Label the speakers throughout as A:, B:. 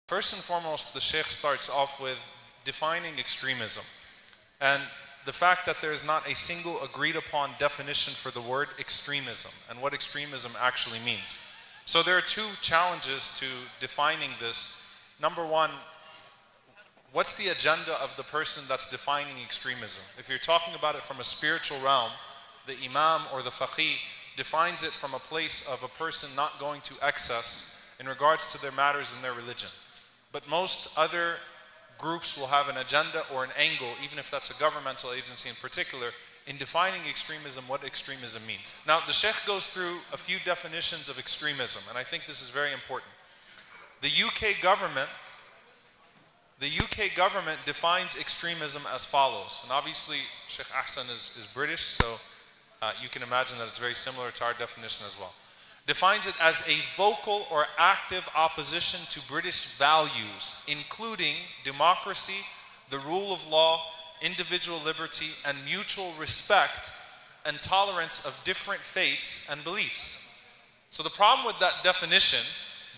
A: First and foremost, the Sheikh starts off with defining extremism and the fact that there is not a single agreed upon definition for the word extremism and what extremism actually means. So there are two challenges to defining this. Number one, what's the agenda of the person that's defining extremism? If you're talking about it from a spiritual realm, the imam or the faqih defines it from a place of a person not going to excess in regards to their matters in their religion. But most other groups will have an agenda or an angle, even if that's a governmental agency in particular, in defining extremism, what extremism means. Now, the Sheikh goes through a few definitions of extremism, and I think this is very important. The UK government defines extremism as follows. And obviously, Sh Ahsan is British, so you can imagine that it's very similar to our definition as well. Defines it as a vocal or active opposition to British values, including democracy, the rule of law, individual liberty, and mutual respect and tolerance of different faiths and beliefs. So the problem with that definition,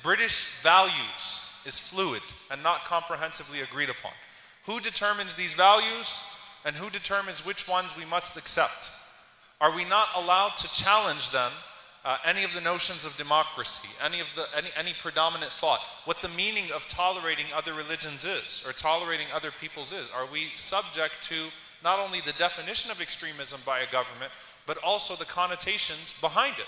A: British values, is fluid and not comprehensively agreed upon. Who determines these values and who determines which ones we must accept? Are we not allowed to challenge them? Any of the notions of democracy, any predominant thought, what the meaning of tolerating other religions is, or tolerating other peoples is. Are we subject to not only the definition of extremism by a government, but also the connotations behind it?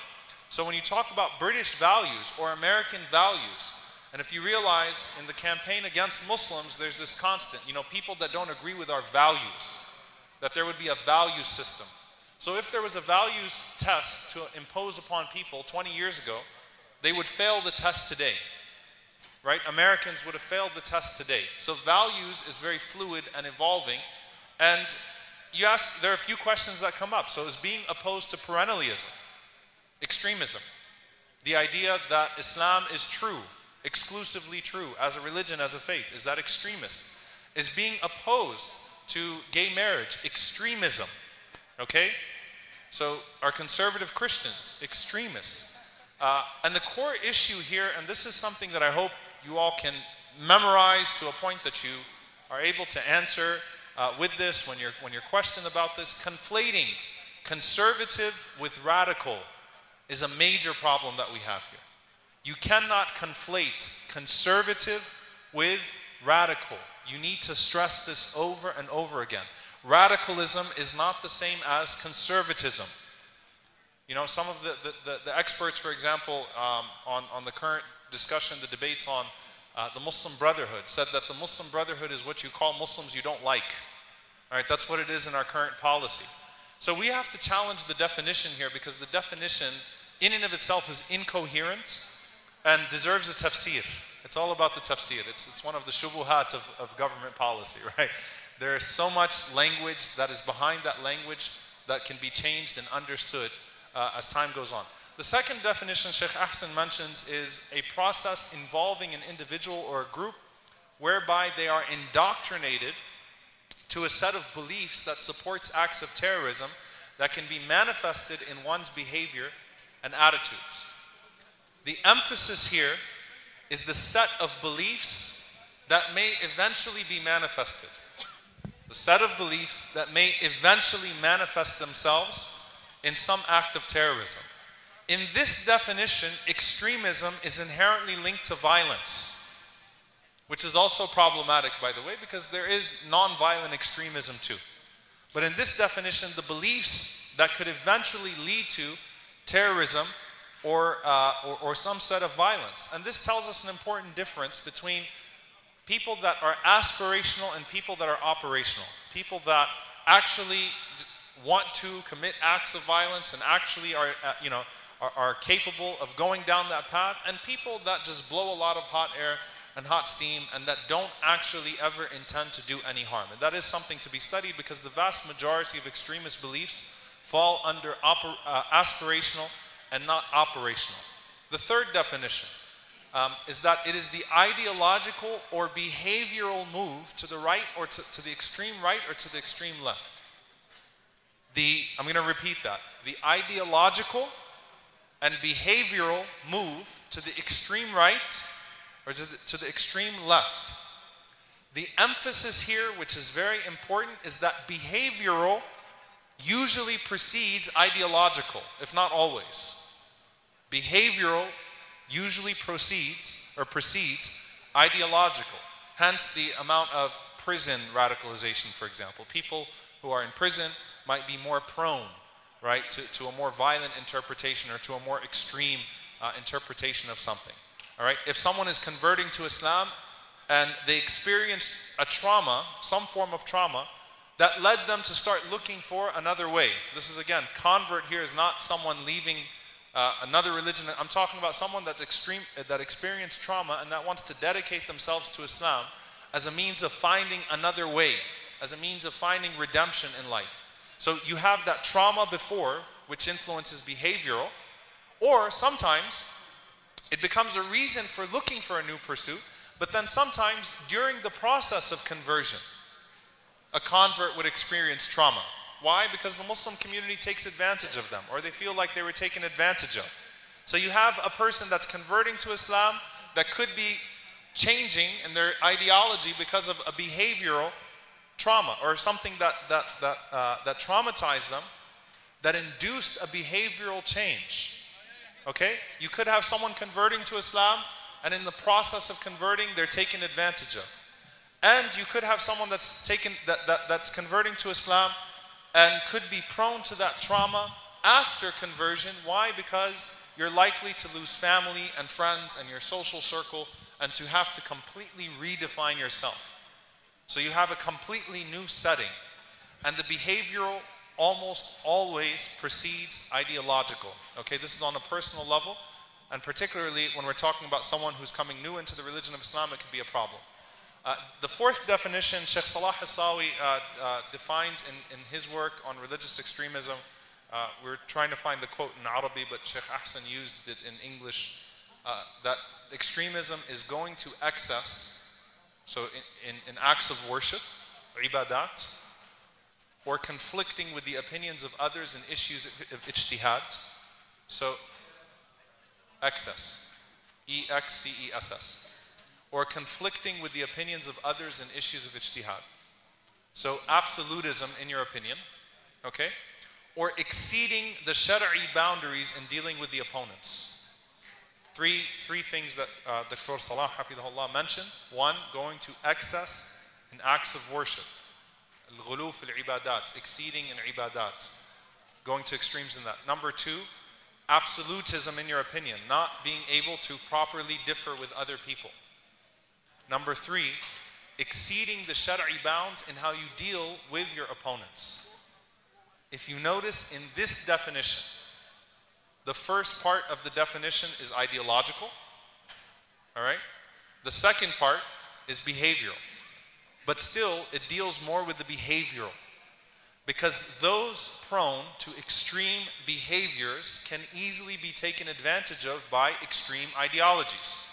A: So when you talk about British values or American values, and if you realize in the campaign against Muslims, there's this constant, people that don't agree with our values, that there would be a value system. So if there was a values test to impose upon people 20 years ago, they would fail the test today, right? Americans would have failed the test today. So values is very fluid and evolving. And you ask, there are a few questions that come up. So is being opposed to perennialism, extremism, the idea that Islam is true, exclusively true, as a religion, as a faith, is that extremist? Is being opposed to gay marriage extremism? Okay? So are conservative Christians extremists? And the core issue here, and this is something that I hope you all can memorize to a point that you are able to answer with this when you're questioned about this, conflating conservative with radical is a major problem that we have here. You cannot conflate conservative with radical. You need to stress this over and over again. Radicalism is not the same as conservatism. Some of the experts, for example, on the current discussion, the debates on the Muslim Brotherhood, said that the Muslim Brotherhood is what you call Muslims you don't like. All right, that's what it is in our current policy. So we have to challenge the definition here, because the definition in and of itself is incoherent and deserves a tafsir. It's all about the tafsir. It's one of the shubuhat of government policy, right? There is so much language that is behind that language that can be changed and understood as time goes on. The second definition Sheikh Ahsan mentions is a process involving an individual or a group whereby they are indoctrinated to a set of beliefs that supports acts of terrorism that can be manifested in one's behavior and attitudes. The emphasis here is the set of beliefs that may eventually be manifested. The set of beliefs that may eventually manifest themselves in some act of terrorism. In this definition, extremism is inherently linked to violence, which is also problematic, by the way, because there is non-violent extremism too. But in this definition, the beliefs that could eventually lead to terrorism or some set of violence. And this tells us an important difference between people that are aspirational and people that are operational. People that actually want to commit acts of violence and actually are capable of going down that path, and people that just blow a lot of hot air and hot steam and that don't actually ever intend to do any harm. And that is something to be studied, because the vast majority of extremist beliefs fall under aspirational and not operational. The third definition is that it is the ideological or behavioral move to the right or to the extreme right or to the extreme left. I'm going to repeat that. The ideological and behavioral move to the extreme right or to the extreme left. The emphasis here, which is very important, is that behavioral usually precedes ideological, if not always. Behavioral usually precedes ideological. Hence the amount of prison radicalization, for example. People who are in prison might be more prone, right, to a more violent interpretation or to a more extreme interpretation of something. All right? If someone is converting to Islam and they experience a trauma, some form of trauma, that led them to start looking for another way. This is, again, convert here is not someone leaving another religion. I'm talking about someone that experienced trauma and that wants to dedicate themselves to Islam as a means of finding another way, as a means of finding redemption in life. So you have that trauma before, which influences behavioral, or sometimes it becomes a reason for looking for a new pursuit, but then sometimes during the process of conversion, a convert would experience trauma. Why? Because the Muslim community takes advantage of them, or they feel like they were taken advantage of. So you have a person that's converting to Islam that could be changing in their ideology because of a behavioral trauma, or something that traumatized them, that induced a behavioral change. Okay? You could have someone converting to Islam, and in the process of converting, they're taken advantage of. And you could have someone that's converting to Islam and could be prone to that trauma after conversion. Why? Because you're likely to lose family and friends and your social circle, and to have to completely redefine yourself. So you have a completely new setting, and the behavioral almost always precedes ideological. Okay, this is on a personal level, and particularly when we're talking about someone who's coming new into the religion of Islam, it can be a problem. The fourth definition, Sheikh Salah Asawy defines in his work on religious extremism. We're trying to find the quote in Arabic, but Sheikh Ahsan used it in English, that extremism is going to excess, so in acts of worship, ibadat, or conflicting with the opinions of others in issues of ijtihad. So excess, E-X-C-E-S-S. Or conflicting with the opinions of others in issues of ijtihad. So absolutism in your opinion, okay? Or exceeding the shari'i boundaries in dealing with the opponents. Three things that Dr. Salah Hafidhullah mentioned. One, going to excess in acts of worship. Al-ghulu fil ibadat, exceeding in ibadat. Going to extremes in that. Number two, absolutism in your opinion, not being able to properly differ with other people. Number three, exceeding the shari'i bounds in how you deal with your opponents. If you notice in this definition, the first part of the definition is ideological, all right? The second part is behavioral, but still it deals more with the behavioral, because those prone to extreme behaviors can easily be taken advantage of by extreme ideologies.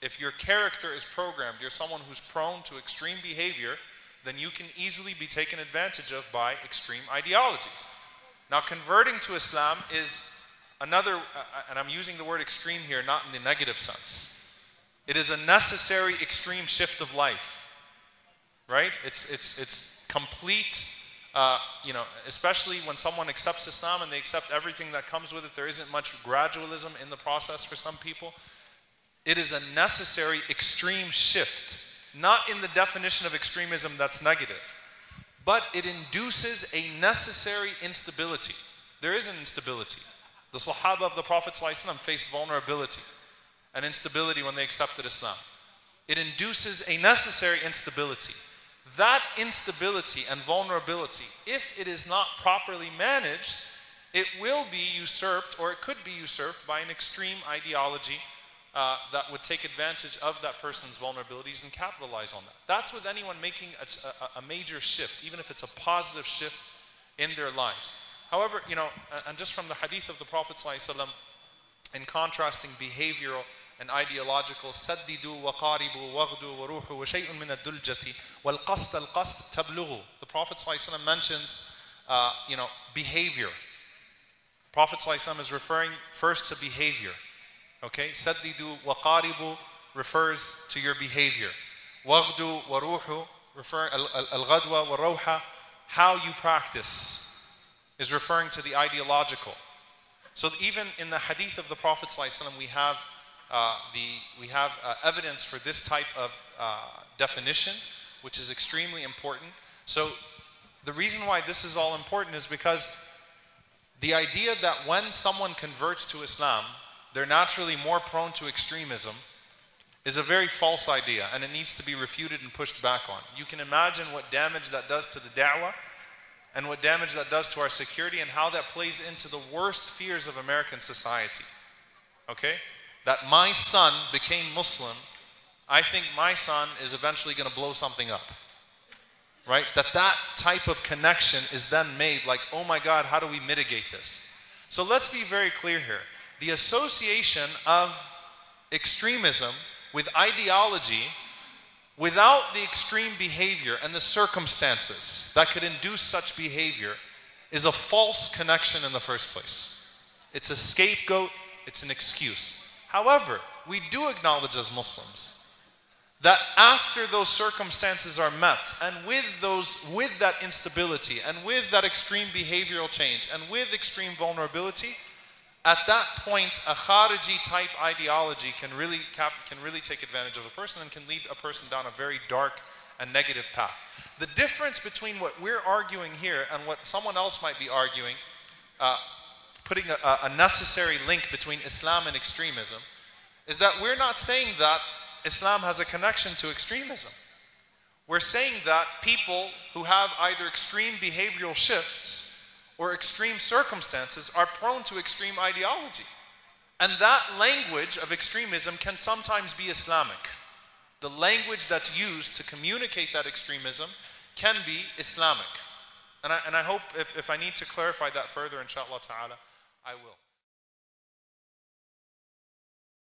A: If your character is programmed, you're someone who's prone to extreme behavior, then you can easily be taken advantage of by extreme ideologies. Now, converting to Islam is another, and I'm using the word extreme here, not in the negative sense. It is a necessary extreme shift of life, right? It's complete, especially when someone accepts Islam and they accept everything that comes with it. There isn't much gradualism in the process for some people. It is a necessary extreme shift, not in the definition of extremism that's negative, but it induces a necessary instability. There is an instability. The Sahaba of the Prophet ﷺ faced vulnerability and instability when they accepted Islam. It induces a necessary instability. That instability and vulnerability, if it is not properly managed, it will be usurped, or it could be usurped by an extreme ideology that would take advantage of that person's vulnerabilities and capitalize on that. That's with anyone making a major shift, even if it's a positive shift in their lives. However, and just from the hadith of the Prophet ﷺ, in contrasting behavioral and ideological, سددوا وقاربوا واغدوا وروحوا وشيء من الدلجة والقصد القصد تبلغوا. The Prophet ﷺ mentions, behavior. Prophet ﷺ is referring first to behavior. Okay, سددوا وقاربوا refers to your behavior. Waghdu wa ruhu, al-ghadwa wa rawha, how you practice, is referring to the ideological. So even in the hadith of the Prophet ﷺ, we have evidence for this type of definition, which is extremely important. So the reason why this is all important is because the idea that when someone converts to Islam, they're naturally more prone to extremism is a very false idea, and it needs to be refuted and pushed back on. You can imagine what damage that does to the da'wah and what damage that does to our security and how that plays into the worst fears of American society. Okay? That my son became Muslim, I think my son is eventually going to blow something up. Right? That type of connection is then made like, oh my God, how do we mitigate this? So let's be very clear here. The association of extremism with ideology without the extreme behavior and the circumstances that could induce such behavior is a false connection in the first place. It's a scapegoat, it's an excuse. However, we do acknowledge as Muslims that after those circumstances are met, and with that instability, and with that extreme behavioral change, and with extreme vulnerability, at that point, a Khariji type ideology can really take advantage of a person and can lead a person down a very dark and negative path. The difference between what we're arguing here and what someone else might be arguing, putting a necessary link between Islam and extremism, is that we're not saying that Islam has a connection to extremism. We're saying that people who have either extreme behavioral shifts or extreme circumstances are prone to extreme ideology. And that language of extremism can sometimes be Islamic. The language that's used to communicate that extremism can be Islamic. And I hope if I need to clarify that further, inshallah ta'ala, I will.